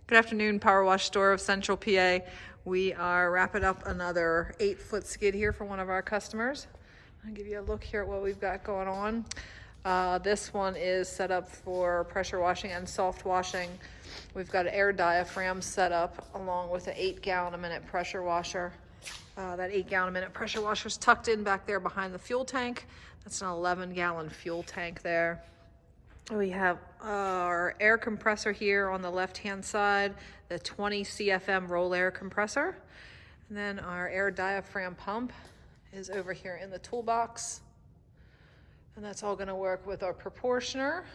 Good afternoon, Power Wash Store of Central PA. We are wrapping up another 8-foot skid here for one of our customers. I'll give you a look here at what we've got going on. This one is set up for pressure washing and soft washing. We've got an air diaphragm set up along with an 8-gallon a minute pressure washer. That 8-gallon a minute pressure washer is tucked in back there behind the fuel tank. That's an 11-gallon fuel tank there. We have our air compressor here on the left-hand side, the 20 CFM roll air compressor. And then our air diaphragm pump is over here in the toolbox. And that's all gonna work with our proportioner.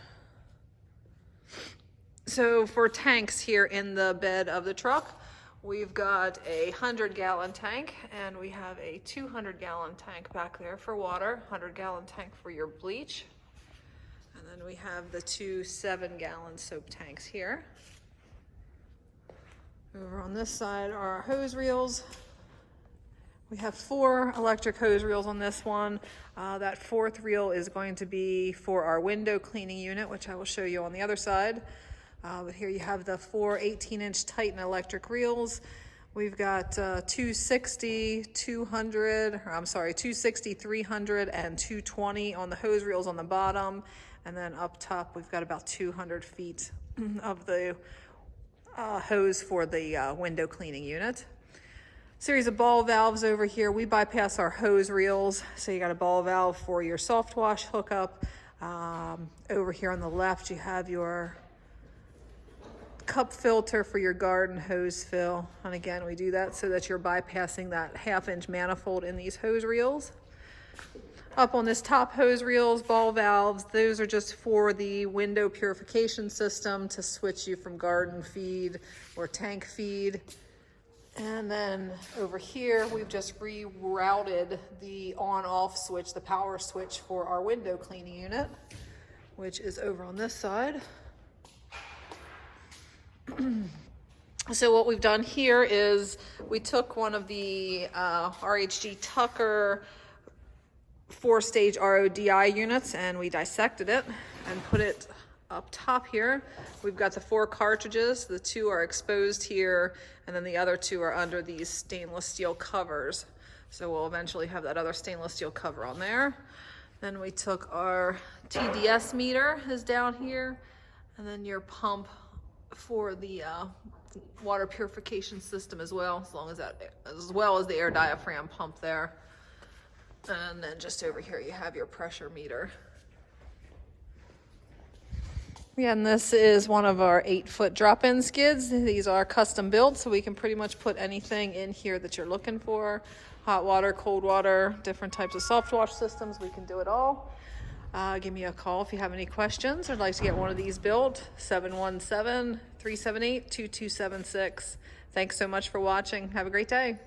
So for tanks here in the bed of the truck, we've got a 100-gallon tank and we have a 200-gallon tank back there for water, 100-gallon tank for your bleach. And then we have the two 7-gallon soap tanks here. Over on this side are our hose reels. We have 4 electric hose reels on this one. That 4th reel is going to be for our window cleaning unit, which I will show you on the other side. But here you have the 4 18-inch Titan electric reels. We've got 260, 300, and 220 on the hose reels on the bottom. And then up top, we've got about 200 feet of the hose for the window cleaning unit. Series of ball valves over here. We bypass our hose reels. So you got a ball valve for your soft wash hookup. Over here on the left, you have your cup filter for your garden hose fill. And again, we do that so that you're bypassing that 1/2-inch manifold in these hose reels. Up on this top hose reels, ball valves, those are just for the window purification system to switch you from garden feed or tank feed. And then over here, we've just rerouted the on-off switch, the power switch for our window cleaning unit, which is over on this side. So what we've done here is we took one of the RHG Tucker 4-stage RODI units and we dissected it and put it up top here. We've got the 4 cartridges. The 2 are exposed here and then the other 2 are under these stainless steel covers. So we'll eventually have that other stainless steel cover on there. Then we took our TDS meter is down here, and then your pump for the water purification system as well, as well as the air diaphragm pump there. And then just over here you have your pressure meter. Yeah, and this is one of our 8-foot drop-in skids. These are custom built, so we can pretty much put anything in here that you're looking for. Hot water, cold water, different types of soft wash systems, we can do it all. Give me a call if you have any questions or would like to get one of these built, 717-378-2276. Thanks so much for watching. Have a great day.